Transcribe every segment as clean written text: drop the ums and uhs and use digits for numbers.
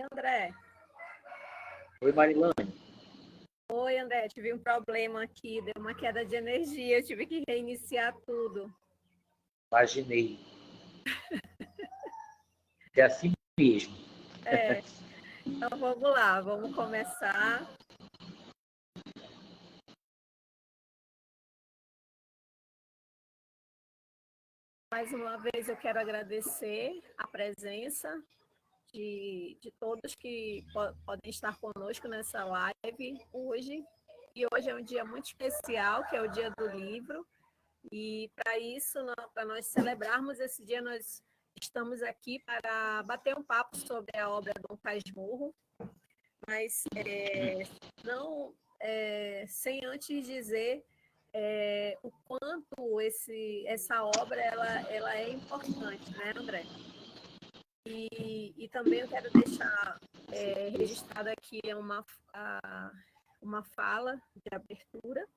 André. Oi, Marilane. Oi, André. Tive um problema aqui, deu uma queda de energia, eu tive que reiniciar tudo. Imaginei. É assim mesmo. Então vamos lá, vamos começar. Mais uma vez eu quero agradecer a presença de todos que podem estar conosco nessa live hoje. E hoje é um dia muito especial, que é o dia do livro. E para isso, para nós celebrarmos esse dia, nós estamos aqui para bater um papo sobre a obra Dom Casmurro, mas não sem antes dizer o quanto essa obra ela é importante, né, André? E também eu quero deixar registrado aqui uma fala de abertura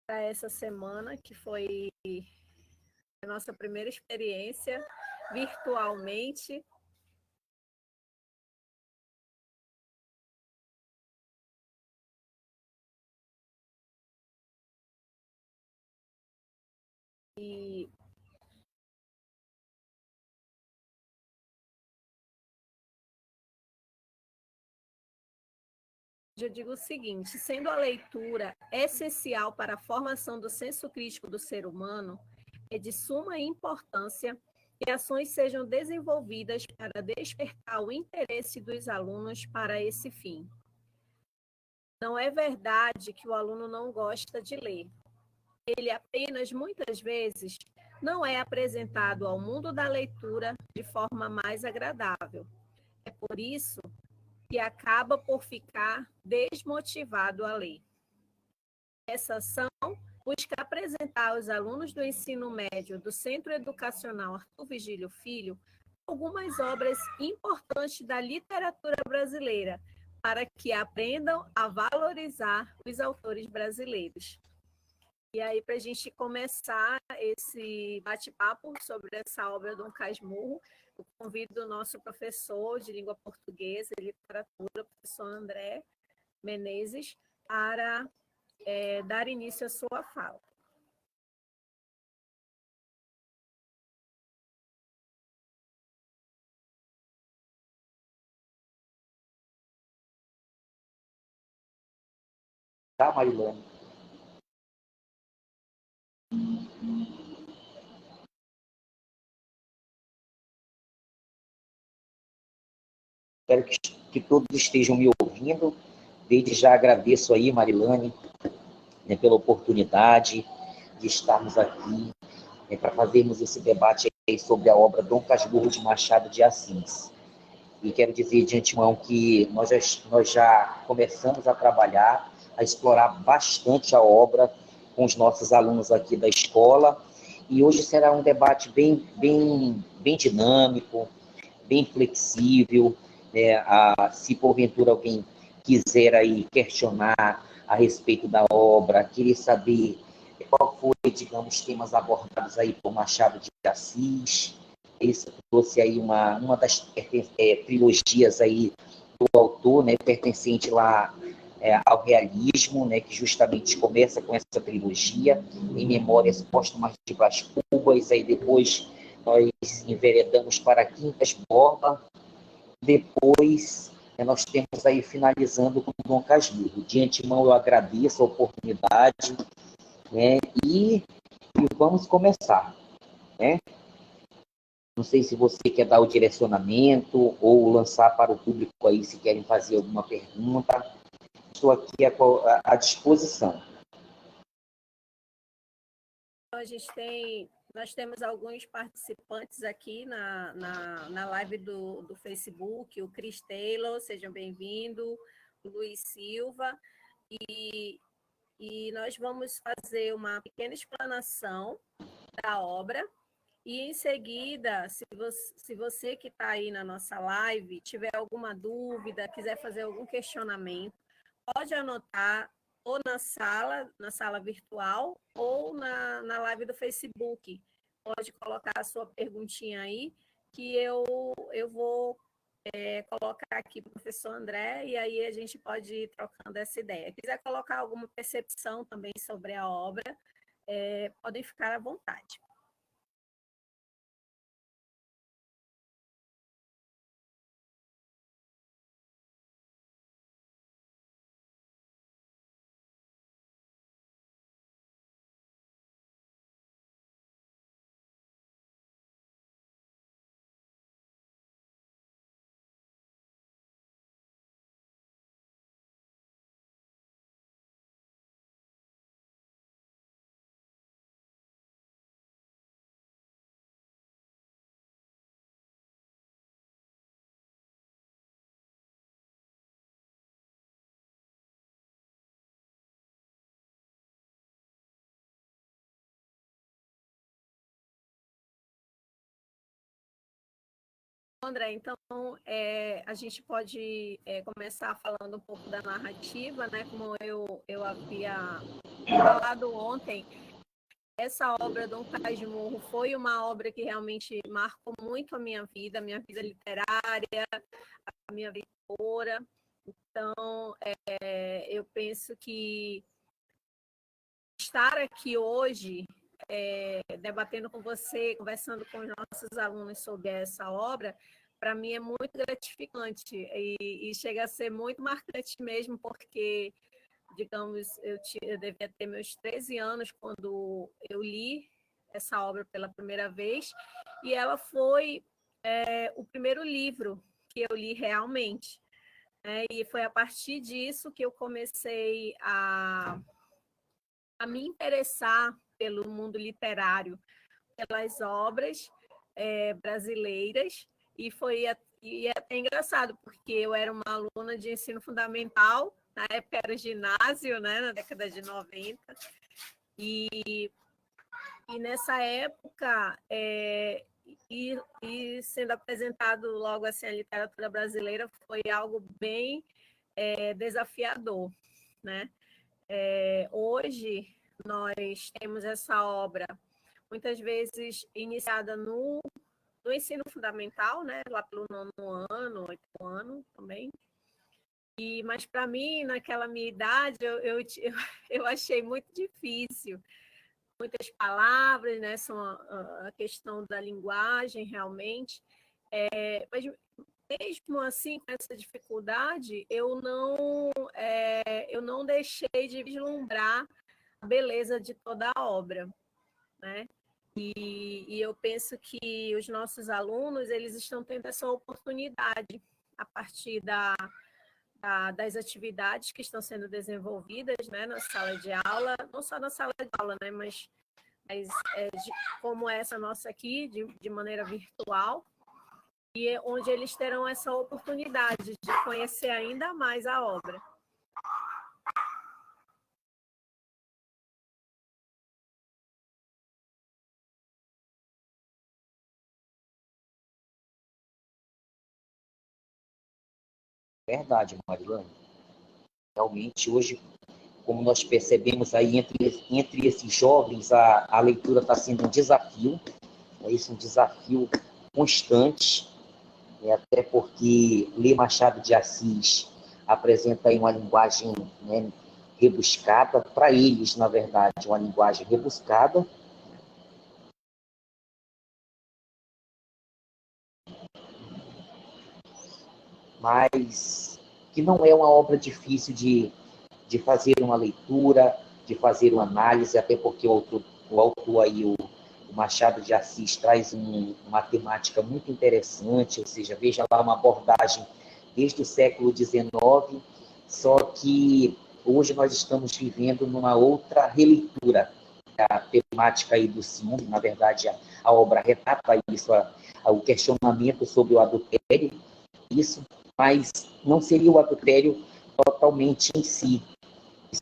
para essa semana, que foi a nossa primeira experiência virtualmente. E eu digo o seguinte: sendo a leitura essencial para a formação do senso crítico do ser humano, é de suma importância que ações sejam desenvolvidas para despertar o interesse dos alunos para esse fim. Não é verdade que o aluno não gosta de ler. Ele apenas, muitas vezes, não é apresentado ao mundo da leitura de forma mais agradável. É por isso que acaba por ficar desmotivado a ler. Essa ação busca apresentar aos alunos do ensino médio do Centro Educacional Arthur Vigílio Filho algumas obras importantes da literatura brasileira, para que aprendam a valorizar os autores brasileiros. E aí, para a gente começar esse bate-papo sobre essa obra Dom Casmurro, eu convido o nosso professor de língua portuguesa e literatura, o professor André Menezes, para dar início à sua fala. Tá, Marilane? Espero que todos estejam me ouvindo. Desde já agradeço aí, Marilane, né, pela oportunidade de estarmos aqui para fazermos esse debate aí sobre a obra Dom Casmurro de Machado de Assis. E quero dizer de antemão que nós já começamos a trabalhar, a explorar bastante a obra com os nossos alunos aqui da escola. E hoje será um debate bem dinâmico, bem flexível. Né? Se porventura alguém quiser aí questionar a respeito da obra, querer saber qual foi, digamos, temas abordados aí por Machado de Assis. Esse trouxe aí uma das trilogias aí do autor, né, pertencente lá ao realismo, né, que justamente começa com essa trilogia, em Memórias Póstumas de Brás Cubas, aí depois nós enveredamos para Quintas Borba, depois nós temos aí finalizando com Dom Casmurro. De antemão eu agradeço a oportunidade, né, e vamos começar, né? Não sei se você quer dar o direcionamento ou lançar para o público aí se querem fazer alguma pergunta. Estou aqui à disposição. Nós temos alguns participantes aqui na live do Facebook, o Cris Taylor, sejam bem-vindos, o Luiz Silva, e nós vamos fazer uma pequena explanação da obra, e em seguida, se você que está aí na nossa live tiver alguma dúvida, quiser fazer algum questionamento, pode anotar ou na sala virtual, ou na live do Facebook. Pode colocar a sua perguntinha aí, que eu vou colocar aqui para o professor André, e aí a gente pode ir trocando essa ideia. Se quiser colocar alguma percepção também sobre a obra, podem ficar à vontade. André, então a gente pode começar falando um pouco da narrativa, né? Como eu havia falado ontem, essa obra, Dom Casmurro, foi uma obra que realmente marcou muito a minha vida literária, a minha vida leitora. Então, eu penso que estar aqui hoje, debatendo com você, conversando com os nossos alunos sobre essa obra, para mim é muito gratificante e chega a ser muito marcante mesmo, porque, digamos, eu devia ter meus 13 anos quando eu li essa obra pela primeira vez, e ela foi o primeiro livro que eu li realmente. E foi a partir disso que eu comecei a me interessar pelo mundo literário, pelas obras brasileiras, e é até engraçado, porque eu era uma aluna de ensino fundamental, na época era ginásio, né, na década de 90, e nessa época, e sendo apresentado logo assim a literatura brasileira, foi algo bem desafiador, né? Hoje, nós temos essa obra, muitas vezes iniciada no ensino fundamental, né? Lá pelo 9º ano, 8º ano também. Mas, para mim, naquela minha idade, eu achei muito difícil. Muitas palavras, né? São a questão da linguagem, realmente. Mas, mesmo assim, com essa dificuldade, eu não deixei de vislumbrar a beleza de toda a obra, né? E eu penso que os nossos alunos, eles estão tendo essa oportunidade a partir das atividades que estão sendo desenvolvidas, né, na sala de aula, não só na sala de aula, né, mas como essa nossa aqui, de maneira virtual, e onde eles terão essa oportunidade de conhecer ainda mais a obra. Verdade, Marilane. Realmente, hoje, como nós percebemos aí entre esses jovens, a leitura está sendo um desafio, é isso, um desafio constante, até porque ler Machado de Assis apresenta aí uma linguagem, né, rebuscada, para eles, na verdade, uma linguagem rebuscada, mas que não é uma obra difícil de fazer uma leitura, de fazer uma análise, até porque o autor aí, o Machado de Assis, traz uma temática muito interessante, ou seja, veja lá uma abordagem desde o século XIX, só que hoje nós estamos vivendo numa outra releitura. A temática aí do ciúme, na verdade, a obra retrata isso, o questionamento sobre o adultério, isso, mas não seria o adultério totalmente em si,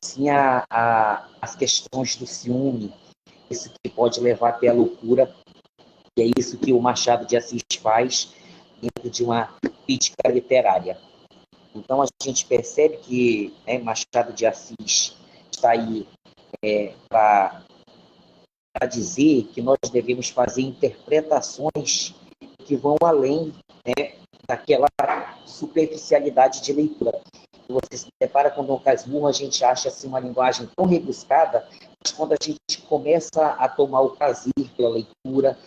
sim as questões do ciúme, isso que pode levar até a loucura, e é isso que o Machado de Assis faz dentro de uma crítica literária. Então, a gente percebe que, né, Machado de Assis está aí para dizer que nós devemos fazer interpretações que vão além, né, daquela superficialidade de leitura. Você se depara com Dom Casmurro, a gente acha assim, uma linguagem tão rebuscada, mas quando a gente começa a tomar o prazer pela leitura,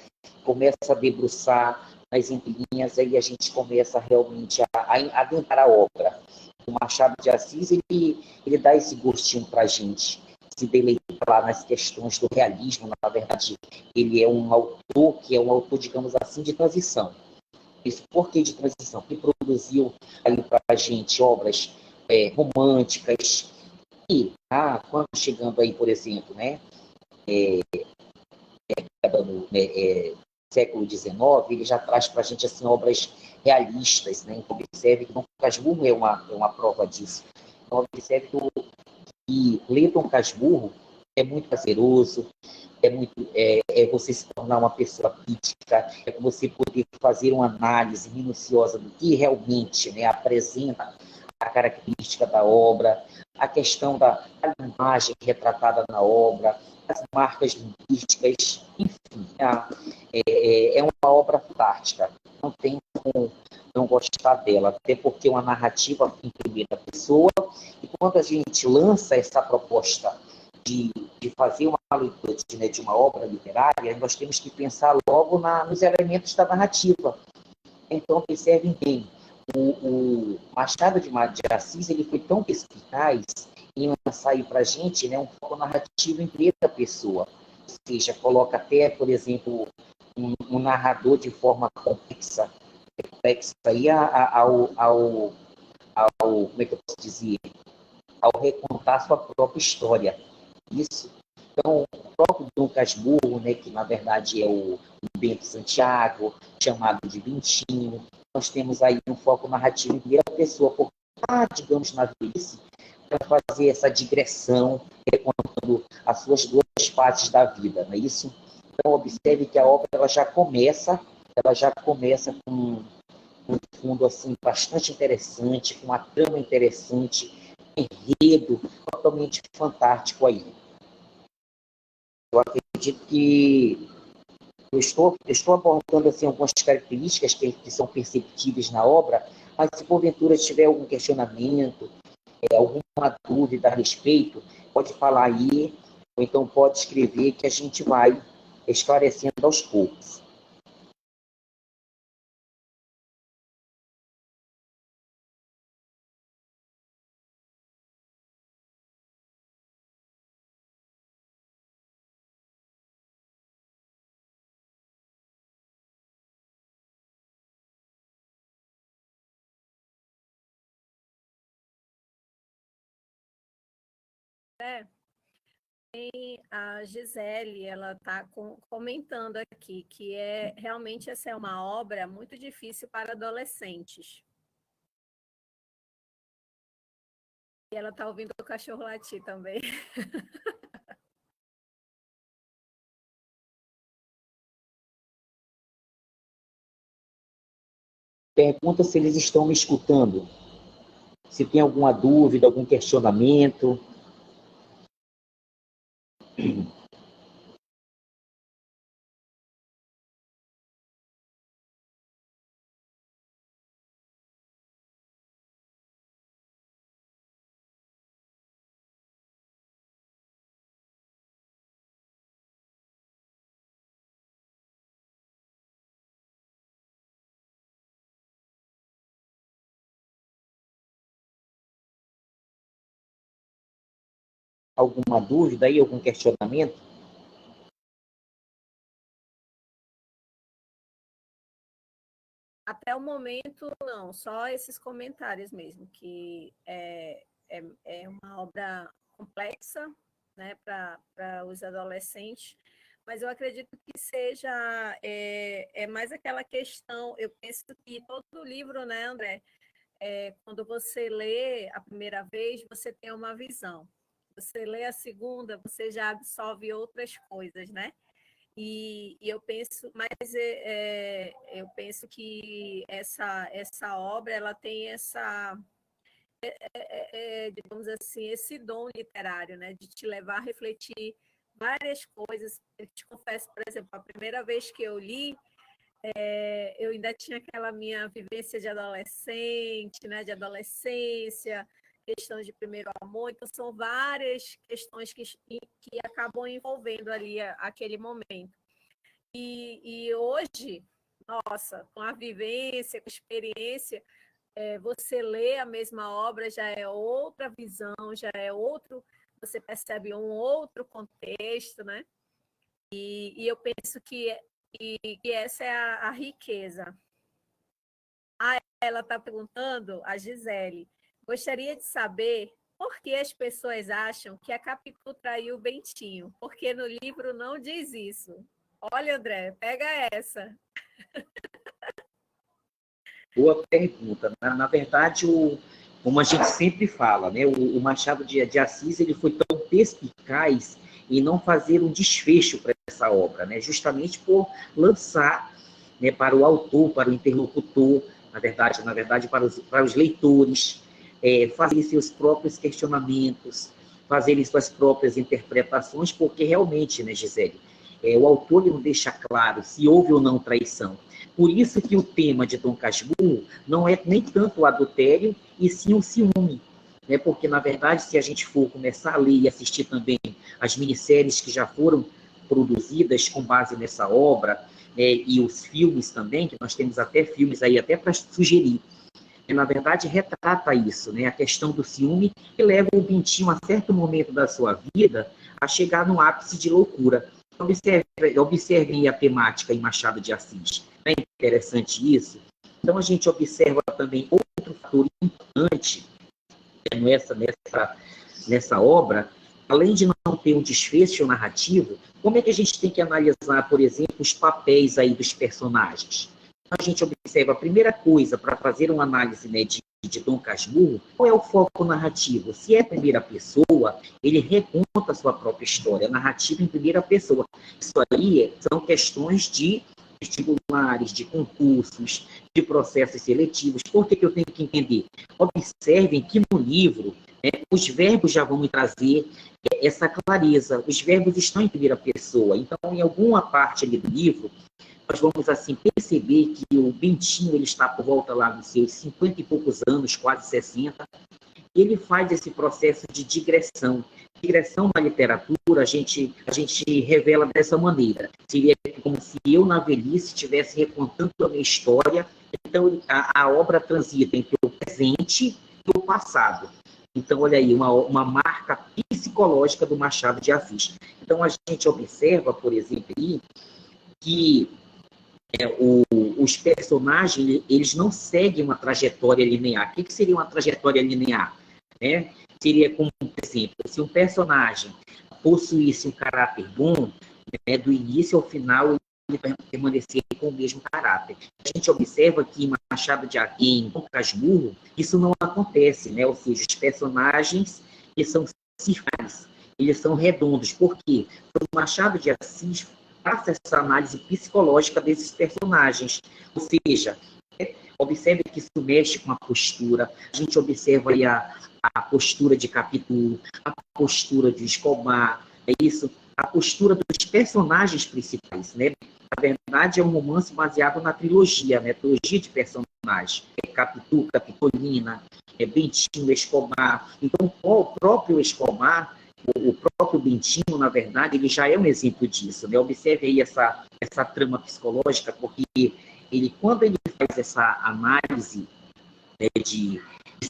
começa a debruçar nas entrelinhas, aí a gente começa realmente a adentrar a obra. O Machado de Assis, ele dá esse gostinho para a gente, se deleitar nas questões do realismo. Na verdade, ele é um autor que é um autor, digamos assim, de transição. Isso por que de transição? Ele produziu aí para a gente obras românticas, e quando chegando aí, por exemplo, né, século XIX, ele já traz para a gente assim, obras realistas, né? Então, observe que Dom Casmurro é uma prova disso. Então, observe que ler Dom Casmurro é muito prazeroso, é você se tornar uma pessoa crítica, é você poder fazer uma análise minuciosa do que realmente, né, apresenta a característica da obra, a questão da linguagem retratada na obra, as marcas linguísticas, enfim, é uma obra fantástica. Não tem como não gostar dela, até porque é uma narrativa em primeira pessoa, e quando a gente lança essa proposta de fazer uma leitura de uma obra literária, nós temos que pensar logo nos elementos da narrativa. Então, observem bem, o Machado de Assis, ele foi tão perspicaz em lançar aí para a gente, né, um foco narrativo em primeira pessoa. Ou seja, coloca até, por exemplo, um narrador de forma complexa aí como é que eu posso dizer, ao recontar sua própria história. Isso. Então, o próprio Dom Casmurro, né, que na verdade é o Bento Santiago, chamado de Bentinho, nós temos aí um foco narrativo em primeira pessoa, porque digamos, na velhice, para fazer essa digressão, contando as suas duas partes da vida, não é isso? Então, observe que a obra ela já começa com um fundo assim, bastante interessante, com uma trama interessante, um enredo totalmente fantástico aí. Eu acredito que eu estou abordando assim, algumas características que são perceptíveis na obra, mas se porventura tiver algum questionamento, alguma dúvida a respeito, pode falar aí, ou então pode escrever que a gente vai esclarecendo aos poucos. Tem a Gisele, ela está comentando aqui que realmente essa é uma obra muito difícil para adolescentes. E ela está ouvindo o cachorro latir também. Pergunta se eles estão me escutando, se tem alguma dúvida, algum questionamento. Alguma dúvida aí, algum questionamento? Até o momento, não, só esses comentários mesmo, que é uma obra complexa, né, para os adolescentes, mas eu acredito que seja mais aquela questão, eu penso que todo livro, né, André, quando você lê a primeira vez, você tem uma visão. Você lê a segunda, você já absorve outras coisas, né? E eu penso, eu penso que essa obra ela tem digamos assim, esse dom literário, né, de te levar a refletir várias coisas. Eu te confesso, por exemplo, a primeira vez que eu li, eu ainda tinha aquela minha vivência de adolescente, né, de adolescência, questão de primeiro amor, então são várias questões que acabam envolvendo ali aquele momento. E hoje, nossa, com a vivência, com a experiência, você lê a mesma obra já é outra visão, já é outro, você percebe um outro contexto, né? E eu penso que essa é a riqueza. Ela está perguntando, a Gisele, gostaria de saber por que as pessoas acham que a Capitu traiu o Bentinho, porque no livro não diz isso. Olha, André, pega essa. Boa pergunta. Na verdade, como a gente sempre fala, né, o Machado de Assis ele foi tão perspicaz em não fazer um desfecho para essa obra, né, justamente por lançar, né, para o autor, para o interlocutor, na verdade para os leitores, fazerem seus próprios questionamentos, fazerem suas próprias interpretações, porque realmente, né, Gisele, o autor ele não deixa claro se houve ou não traição. Por isso que o tema de Dom Casmurro não é nem tanto o adultério, e sim o ciúme. Né? Porque, na verdade, se a gente for começar a ler e assistir também as minisséries que já foram produzidas com base nessa obra, e os filmes também, que nós temos até filmes aí até para sugerir, na verdade, retrata isso, né? A questão do ciúme que leva o Bentinho, a certo momento da sua vida, a chegar no ápice de loucura. Observem a temática em Machado de Assis. Não é interessante isso? Então, a gente observa também outro fator importante nessa obra, além de não ter um desfecho narrativo, como é que a gente tem que analisar, por exemplo, os papéis aí dos personagens? A gente observa a primeira coisa para fazer uma análise, né, de Dom Casmurro, qual é o foco narrativo? Se é primeira pessoa, ele reconta a sua própria história, narrativa em primeira pessoa. Isso aí são questões de vestibulares, de concursos, de processos seletivos. Por que eu tenho que entender? Observem que no livro, os verbos já vão me trazer essa clareza. Os verbos estão em primeira pessoa. Então, em alguma parte ali do livro, nós vamos assim perceber que o Bentinho ele está por volta lá dos seus 50 e poucos anos, quase 60, e ele faz esse processo de digressão. Digressão na literatura, a gente revela dessa maneira. Seria como se eu, na velhice, estivesse recontando a minha história. Então, a obra transita entre o presente e o passado. Então, olha aí, uma marca psicológica do Machado de Assis. Então, a gente observa, por exemplo, aí, que os personagens eles não seguem uma trajetória linear. O que seria uma trajetória linear? Né? Seria como, por exemplo, se um personagem possuísse um caráter bom, né, do início ao final ele vai permanecer com o mesmo caráter. A gente observa que em Machado de Assis, em Dom Casmurro, isso não acontece, né? Ou seja, os personagens eles são circulares, eles são redondos. Por quê? Porque o Machado de Assis faça essa análise psicológica desses personagens. Ou seja, observe que isso mexe com a postura. A gente observa aí a postura de Capitu, a postura de Escobar, isso, a postura dos personagens principais, né? Na verdade, é um romance baseado na trilogia, né? Trilogia de personagens. Capitu, Capitolina, Bentinho, Escobar. Então, o próprio Escobar, o próprio Bentinho, na verdade, ele já é um exemplo disso, né? Observe aí essa trama psicológica, porque quando ele faz essa análise, né, de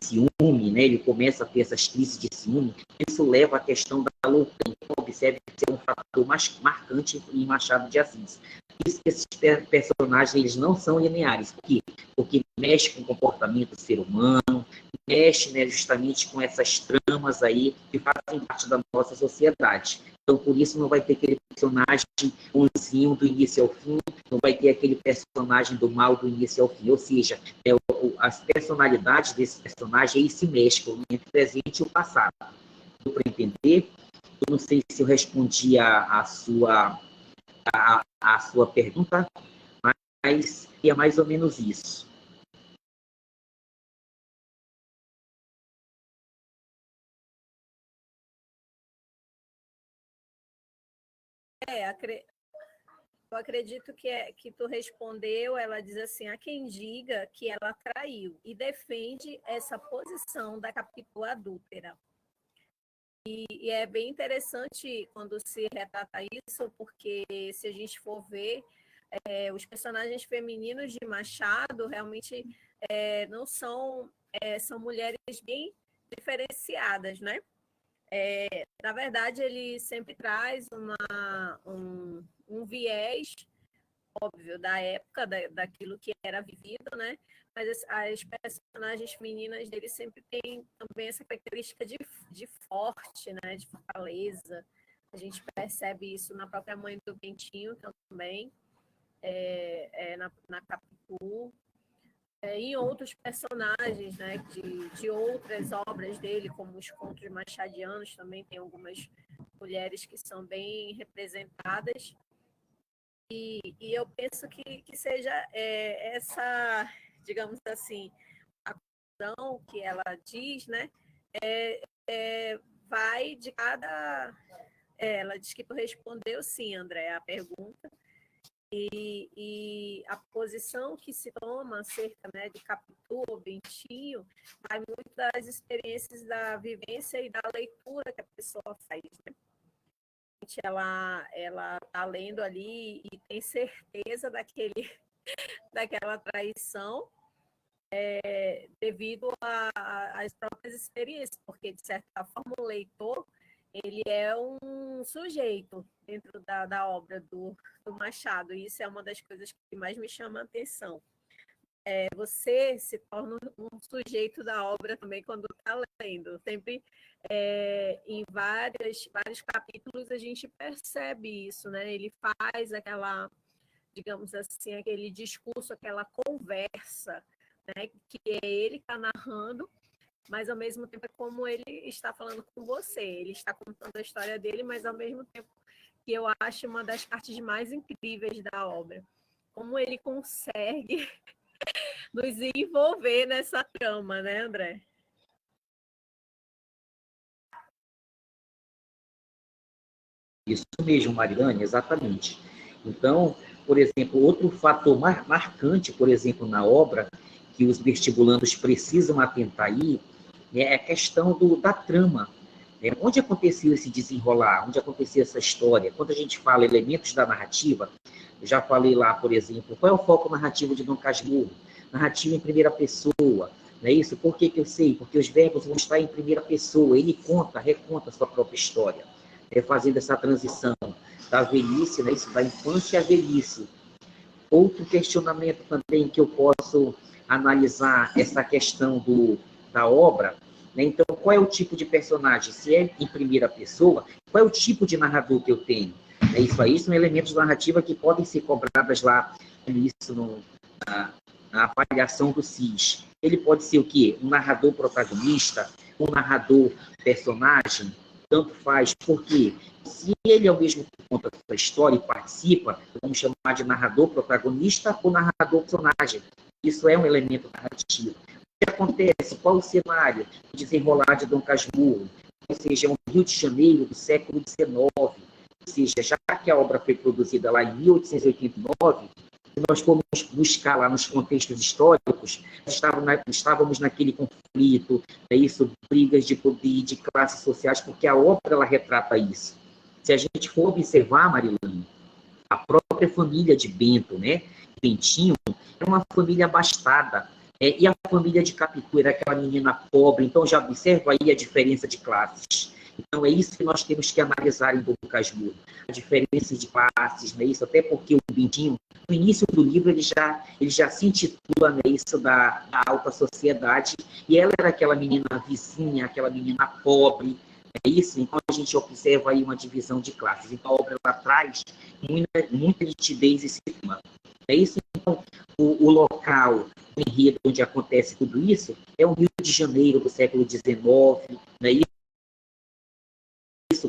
ciúme, né, ele começa a ter essas crises de ciúme, isso leva à questão da loucura. Então, observe que é um fator mais marcante em Machado de Assis. Isso, esses personagens eles não são lineares. Por quê? Porque mexe com o comportamento do ser humano, mexe, né, justamente com essas tramas aí que fazem parte da nossa sociedade. Então, por isso, não vai ter aquele personagem bonzinho do início ao fim, não vai ter aquele personagem do mal do início ao fim. Ou seja, as personalidades desse personagem aí se mesclam entre o presente e o passado. Deu para entender? Eu não sei se eu respondi a sua pergunta, mas é mais ou menos isso. É, acre... Eu acredito que tu respondeu, ela diz assim, há quem diga que ela traiu e defende essa posição da Capitu adúltera. E é bem interessante quando se retrata isso, porque se a gente for ver, os personagens femininos de Machado realmente não são, são mulheres bem diferenciadas, né? Na verdade, ele sempre traz um viés óbvio da época, daquilo que era vivido, né? Mas as personagens femininas dele sempre têm também essa característica de forte, né? De fortaleza. A gente percebe isso na própria mãe do Bentinho também, na Capitu, em outros personagens, né? De outras obras dele, como os contos machadianos, também tem algumas mulheres que são bem representadas. E eu penso que seja essa, digamos assim, a conclusão que ela diz, né? Vai de cada. Ela diz que tu respondeu sim, André, a pergunta. E a posição que se toma acerca, né, de Capitu ou Bentinho vai muito das experiências da vivência e da leitura que a pessoa faz, né? Ela tá lendo ali e tem certeza daquela traição devido às próprias experiências, porque, de certa forma, o leitor ele é um sujeito dentro da obra do Machado, e isso é uma das coisas que mais me chama a atenção. Você se torna um sujeito da obra também quando está lendo. Sempre em vários capítulos a gente percebe isso, né? Ele faz aquela, digamos assim, aquele discurso, aquela conversa, né? Que ele está narrando, mas ao mesmo tempo é como ele está falando com você. Ele está contando a história dele, mas ao mesmo tempo que eu acho uma das partes mais incríveis da obra. Como ele consegue nos envolver nessa trama, né, André? Isso mesmo, Marilane, exatamente. Então, por exemplo, outro fator marcante, por exemplo, na obra, que os vestibulandos precisam atentar aí, né, é a questão da trama. Né? Onde aconteceu esse desenrolar? Onde aconteceu essa história? Quando a gente fala elementos da narrativa, eu já falei lá, por exemplo, qual é o foco narrativo de Dom Casmurro? Narrativa em primeira pessoa, não é isso? Por que eu sei? Porque os verbos vão estar em primeira pessoa, ele reconta a sua própria história, fazendo essa transição da velhice, né, isso, da infância à velhice. Outro questionamento também que eu posso analisar essa questão da obra, né? Então, qual é o tipo de personagem? Se é em primeira pessoa, qual é o tipo de narrador que eu tenho? Isso aí são elementos de narrativa que podem ser cobradas lá, isso na avaliação do CIS. Ele pode ser o quê? Um narrador protagonista, um narrador personagem, tanto faz, porque se ele é o mesmo que conta a história e participa, vamos chamar de narrador protagonista ou narrador personagem. Isso é um elemento narrativo. O que acontece? Qual o cenário? O desenrolar de Dom Casmurro, ou seja, é um Rio de Janeiro do século XIX, ou seja, já que a obra foi produzida lá em 1889, nós fomos buscar lá nos contextos históricos, estávamos naquele conflito, isso, brigas de poder, de classes sociais, porque a obra ela retrata isso. Se a gente for observar, Marilane, a própria família de Bento, né, Bentinho, é uma família abastada, e a família de Capitu era aquela menina pobre, então já observa aí a diferença de classes. Então, é isso que nós temos que analisar em Dom Casmurro, a diferença de classes, né, isso, até porque o Bentinho, no início do livro, ele já se intitula, né, isso da alta sociedade, e ela era aquela menina vizinha, aquela menina pobre, é isso? Então, a gente observa aí uma divisão de classes. Então, a obra ela traz muita nitidez esse tema. É isso? Então, o local, o enredo onde acontece tudo isso é o Rio de Janeiro do século XIX, não é isso?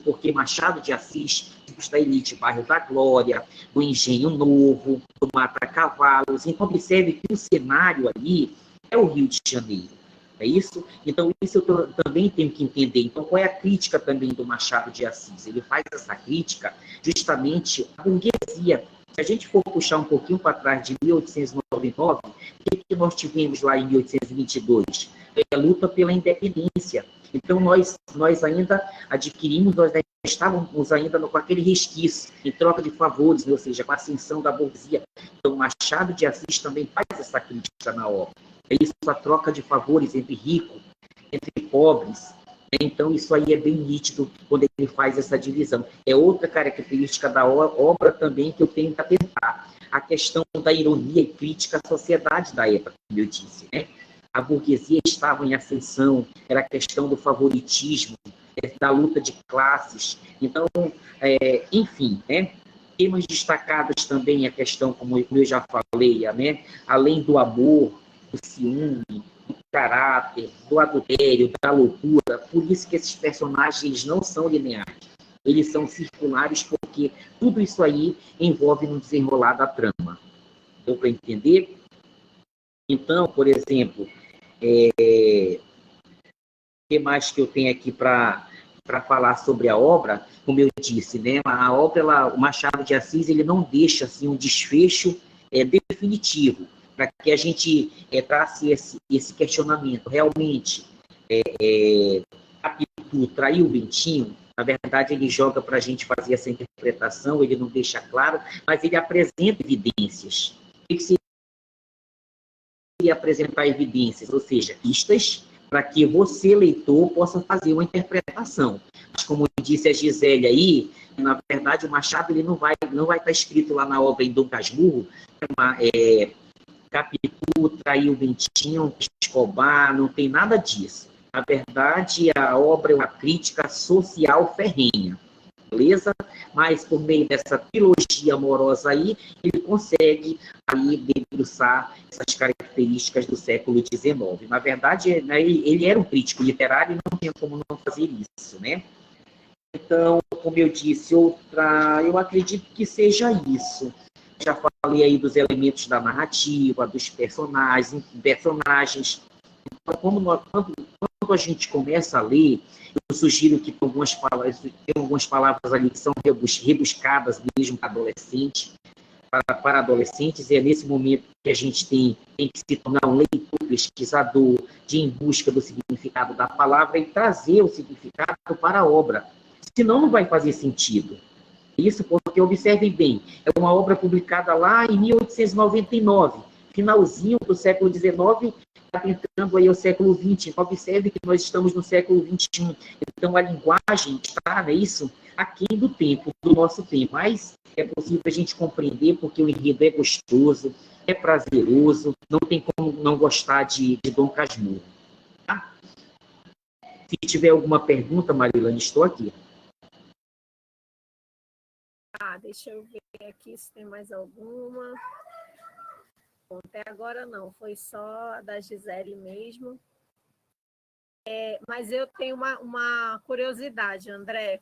Porque Machado de Assis está elite, bairro da Glória, do Engenho Novo, do Mata Cavalos. Então, observe que o cenário ali é o Rio de Janeiro. É isso? Então, isso eu também tenho que entender. Então, qual é a crítica também do Machado de Assis? Ele faz essa crítica justamente à burguesia, Se a gente for puxar um pouquinho para trás de 1899, o que nós tivemos lá em 1822? A luta pela independência. Então, nós ainda adquirimos, nós estávamos ainda com aquele resquício, em troca de favores, né? Ou seja, com a ascensão da burguesia. Então, Machado de Assis também faz essa crítica na obra. É isso, a troca de favores entre ricos, entre pobres. Então, isso aí é bem nítido quando ele faz essa divisão. É outra característica da obra também que eu tenho que atentar. A questão da ironia e crítica à sociedade da época, como eu disse, né? A burguesia estava em ascensão, era a questão do favoritismo, da luta de classes. Então, enfim, né? Temas destacados também a questão, como eu já falei, né? Além do amor, do ciúme, do caráter, do adultério, da loucura. Por isso que esses personagens eles não são lineares. Eles são circulares porque tudo isso aí envolve no desenrolar da trama. Deu para entender? Então, por exemplo, o que mais que eu tenho aqui para falar sobre a obra? Como eu disse, né? A obra, o Machado de Assis, ele não deixa assim, um desfecho definitivo, para que a gente trace esse questionamento. Realmente, Capitu traiu o Bentinho? Na verdade, ele joga para a gente fazer essa interpretação, ele não deixa claro, mas ele apresenta evidências. O que seria apresentar evidências? Ou seja, pistas para que você, leitor, possa fazer uma interpretação. Mas, como disse a Gisele aí, na verdade, o Machado ele não vai estar escrito lá na obra em Dom Casmurro, Capitu traiu o Bentinho, Escobar, não tem nada disso. Na verdade, a obra é uma crítica social ferrenha, beleza? Mas, por meio dessa trilogia amorosa aí, ele consegue aí debruçar essas características do século XIX. Na verdade, né, ele era um crítico literário e não tinha como não fazer isso, né? Então, como eu disse, eu acredito que seja isso. Já falei aí dos elementos da narrativa, dos personagens. Então, quando a gente começa a ler, eu sugiro que tem algumas palavras ali que são rebuscadas mesmo para adolescentes, e é nesse momento que a gente tem que se tornar um leitor, pesquisador, de em busca do significado da palavra e trazer o significado para a obra. Senão não vai fazer sentido. Isso porque, observem bem, é uma obra publicada lá em 1899, finalzinho do século XIX, está entrando aí ao século XX. Então, observe que nós estamos no século XXI. Então, a linguagem está, não é isso? Aquém do tempo, do nosso tempo. Mas é possível a gente compreender porque o enredo é gostoso, é prazeroso, não tem como não gostar de Dom Casmurro. Tá? Se tiver alguma pergunta, Marilane, estou aqui. Deixa eu ver aqui se tem mais alguma. Bom, até agora não, foi só a da Gisele mesmo. Mas eu tenho uma curiosidade, André.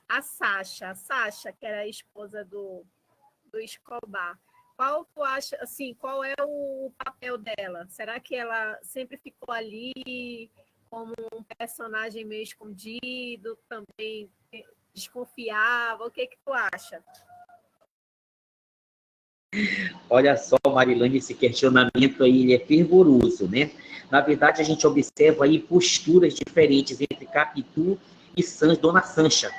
A Sasha, que era a esposa do Escobar, qual é o papel dela? Será que ela sempre ficou ali como um personagem meio escondido, também desconfiava? O que tu acha? Olha só, Marilane, esse questionamento aí ele é fervoroso, né? Na verdade, a gente observa aí posturas diferentes entre Capitu e Dona Sancha.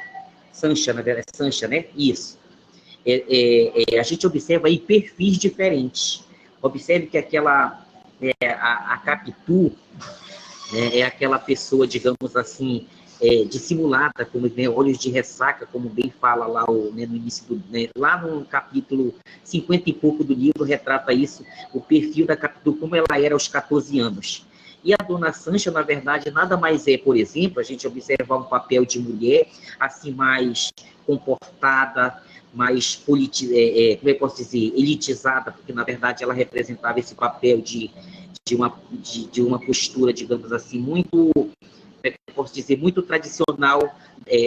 Sancha, na verdade, é Sancha, né? Isso. A gente observa aí perfis diferentes. Observe que a Capitu, né, é aquela pessoa, digamos assim, dissimulada, como, né, olhos de ressaca, como bem fala lá né, no início, lá no capítulo 50 e pouco do livro, retrata isso, o perfil da Capitu, como ela era aos 14 anos. E a Dona Sancha, na verdade, nada mais é, por exemplo, a gente observar um papel de mulher, assim, mais comportada, mais como eu posso dizer, elitizada, porque, na verdade, ela representava esse papel de uma postura, digamos assim, muito, posso dizer, muito tradicional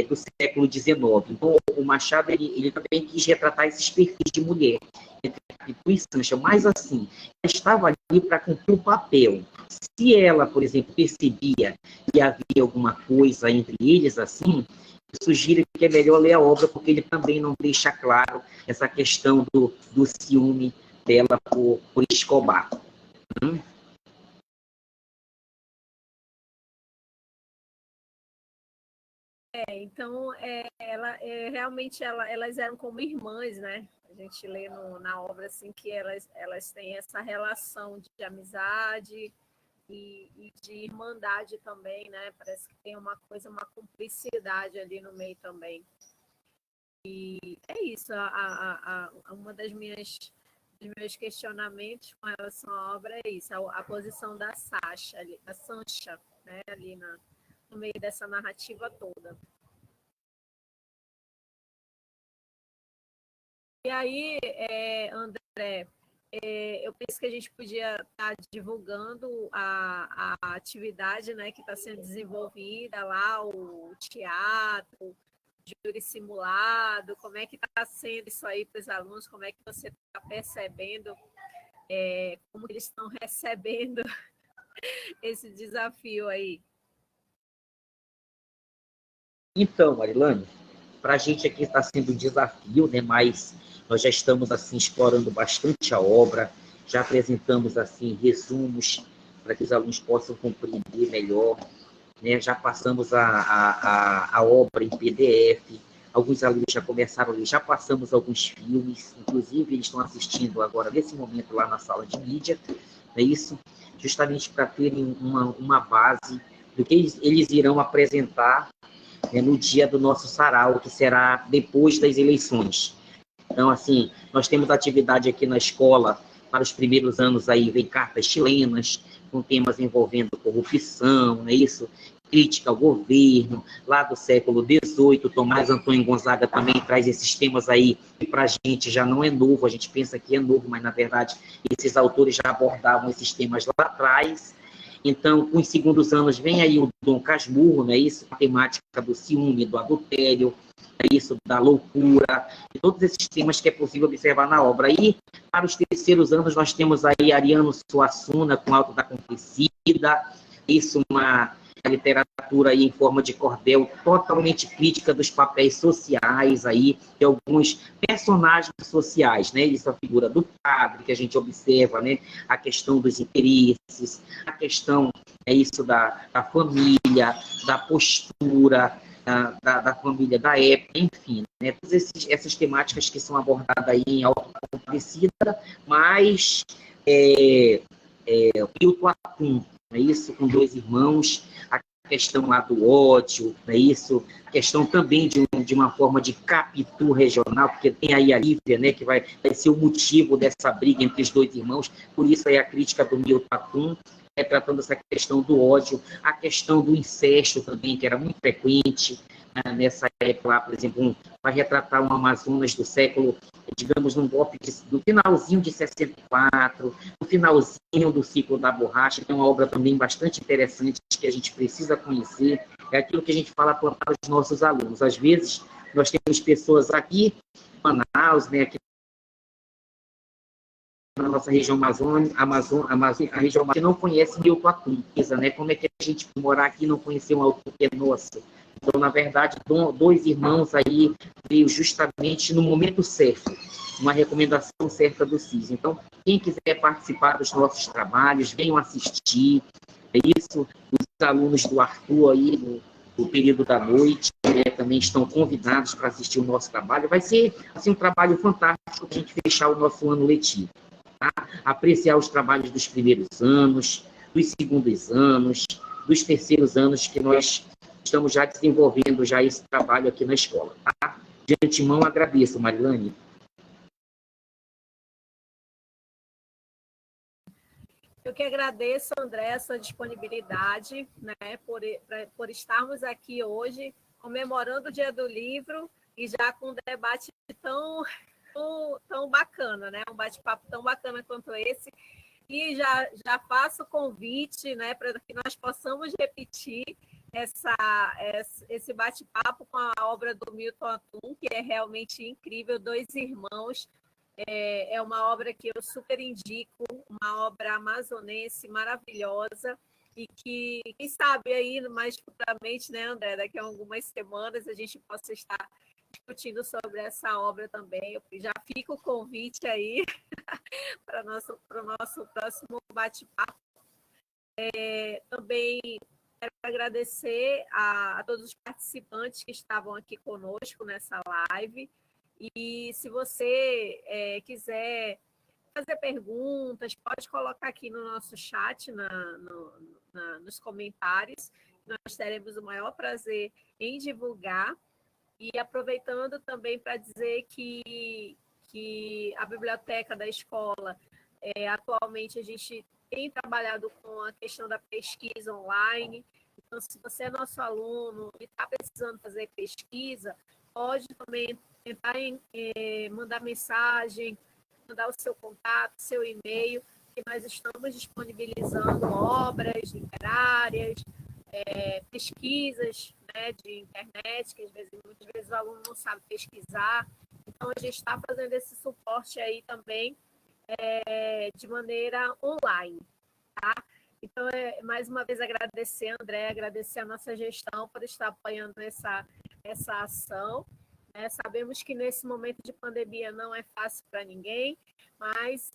do século XIX. Então, o Machado ele também quis retratar esses perfis de mulher, entre Capitu e Sancha, mas assim, ela estava ali para cumprir o papel. Se ela, por exemplo, percebia que havia alguma coisa entre eles, assim, eu sugiro que é melhor ler a obra, porque ele também não deixa claro essa questão do ciúme dela por Escobar. Então, realmente elas eram como irmãs, né? A gente lê na obra assim que elas têm essa relação de amizade e de irmandade também, né? Parece que tem uma coisa, uma cumplicidade ali no meio também. E é isso, uma dos meus questionamentos com relação à obra é isso, a posição da Sancha, né? Ali no meio dessa narrativa toda. E aí, André, eu penso que a gente podia estar divulgando a atividade, né, que está sendo desenvolvida lá, o teatro, júri simulado, como é que está sendo isso aí para os alunos, como é que você está percebendo, como eles estão recebendo esse desafio aí? Então, Marilane, para a gente aqui está sendo um desafio, né? Mas nós já estamos assim explorando bastante a obra, já apresentamos assim resumos para que os alunos possam compreender melhor, né? Já passamos a obra em PDF, alguns alunos já começaram a ler, já passamos alguns filmes, inclusive eles estão assistindo agora nesse momento lá na sala de mídia, é isso, justamente para terem uma base do que eles irão apresentar, né, no dia do nosso sarau, que será depois das eleições. Então, assim, nós temos atividade aqui na escola, para os primeiros anos aí, vem cartas chilenas, com temas envolvendo corrupção, não é isso? Crítica ao governo, lá do século XVIII, Tomás Antônio Gonzaga também traz esses temas aí, que para a gente já não é novo, a gente pensa que é novo, mas na verdade esses autores já abordavam esses temas lá atrás. Então, com os segundos anos, vem aí o Dom Casmurro, não é isso? A temática do ciúme, do adultério, é isso, da loucura, e todos esses temas que é possível observar na obra. E, para os terceiros anos, nós temos aí Ariano Suassuna, com Alto da Compadecida, isso, uma literatura aí em forma de cordel totalmente crítica dos papéis sociais aí, de alguns personagens sociais, né? Isso, a figura do padre, que a gente observa, né? A questão dos interesses, a questão, é isso, da família, da postura, da família da época, enfim, né? Todas essas temáticas que são abordadas aí em Auto da Compadecida, mas o Milton Atum, é isso, com dois irmãos, a questão lá do ódio, é isso, a questão também de uma forma de Capitu regional, porque tem aí a Lívia, né, que vai ser o motivo dessa briga entre os dois irmãos, por isso aí a crítica do Milton Atum, tratando essa questão do ódio, a questão do incesto também, que era muito frequente, nessa época lá, por exemplo, vai retratar um Amazonas do século, digamos, num golpe do finalzinho de 64, no finalzinho do ciclo da borracha, que é uma obra também bastante interessante que a gente precisa conhecer, é aquilo que a gente fala para os nossos alunos. Às vezes, nós temos pessoas aqui em Manaus, né, aqui na nossa região amazônica, a região que não conhece Milton Atum, né? Como é que a gente morar aqui e não conhecer um autor que é nosso? Então, na verdade, dois irmãos aí veio justamente no momento certo, uma recomendação certa do CIS. Então, quem quiser participar dos nossos trabalhos, venham assistir. É isso, os alunos do Arthur aí, do período da noite, né, também estão convidados para assistir o nosso trabalho. Vai ser assim, um trabalho fantástico para a gente fechar o nosso ano letivo. Tá? Apreciar os trabalhos dos primeiros anos, dos segundos anos, dos terceiros anos que nós estamos já desenvolvendo já esse trabalho aqui na escola. Tá? De antemão, agradeço, Marilane. Eu que agradeço, André, essa disponibilidade, né, por estarmos aqui hoje comemorando o Dia do Livro e já com um debate tão bacana, né? Um bate-papo tão bacana quanto esse. E já faço o convite, né, para que nós possamos repetir esse bate-papo com a obra do Milton Atum, que é realmente incrível, Dois Irmãos. É uma obra que eu super indico, uma obra amazonense maravilhosa e que, quem sabe, aí mais futuramente, né, André, daqui a algumas semanas a gente possa estar discutindo sobre essa obra também. Eu já fica o convite aí para o nosso próximo bate-papo. Também quero agradecer a todos os participantes que estavam aqui conosco nessa live. E se você quiser fazer perguntas, pode colocar aqui no nosso chat, nos comentários. Nós teremos o maior prazer em divulgar. E aproveitando também para dizer que a biblioteca da escola, atualmente a gente tem trabalhado com a questão da pesquisa online. Então, se você é nosso aluno e está precisando fazer pesquisa, pode também tentar mandar mensagem, mandar o seu contato, seu e-mail, que nós estamos disponibilizando obras literárias, pesquisas, né, de internet, que muitas vezes o aluno não sabe pesquisar. Então, a gente está fazendo esse suporte aí também de maneira online, tá? Então, mais uma vez agradecer, André, agradecer a nossa gestão por estar apoiando essa ação. Sabemos que nesse momento de pandemia não é fácil para ninguém, mas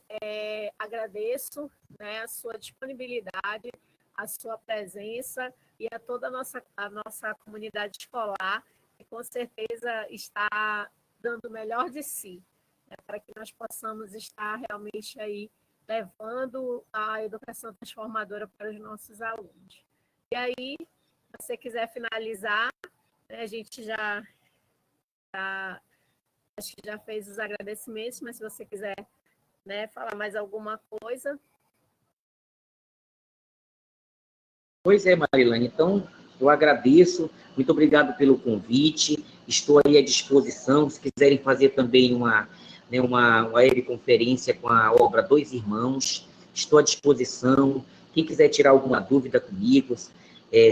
agradeço, né, a sua disponibilidade, a sua presença e a toda a nossa comunidade escolar, que com certeza está dando o melhor de si, né, para que nós possamos estar realmente aí levando a educação transformadora para os nossos alunos. E aí, se você quiser finalizar, né, a gente acho que já fez os agradecimentos, mas se você quiser, né, falar mais alguma coisa. Pois é, Marilane. Então, eu agradeço. Muito obrigado pelo convite. Estou aí à disposição. Se quiserem fazer também uma webconferência com a obra Dois Irmãos, estou à disposição. Quem quiser tirar alguma dúvida comigo,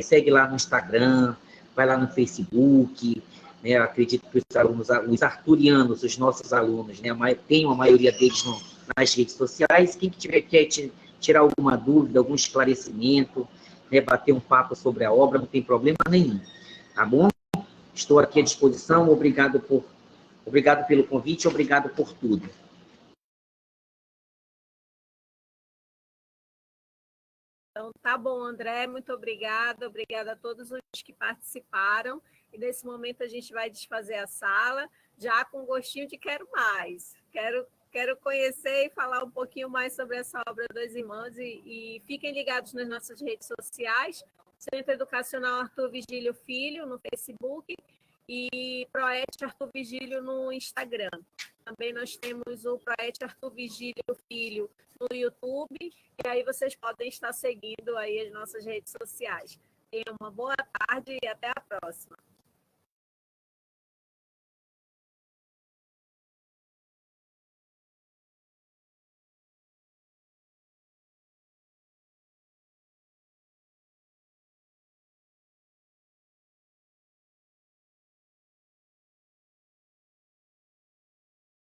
segue lá no Instagram, vai lá no Facebook. Né, acredito que os alunos, os arturianos, os nossos alunos, né, tem a maioria deles nas redes sociais. Quem quer tirar alguma dúvida, algum esclarecimento, né, bater um papo sobre a obra, não tem problema nenhum. Tá bom? Estou aqui à disposição. Obrigado pelo convite, obrigado por tudo. Então, tá bom, André, muito obrigada a todos os que participaram. E nesse momento a gente vai desfazer a sala, já com gostinho de quero mais. Quero conhecer e falar um pouquinho mais sobre essa obra Dois Irmãos. E fiquem ligados nas nossas redes sociais, Centro Educacional Arthur Vigílio Filho, no Facebook, e Proete Arthur Vigílio no Instagram. Também nós temos o Proete Arthur Vigílio Filho no YouTube, e aí vocês podem estar seguindo aí as nossas redes sociais. Tenham uma boa tarde e até a próxima.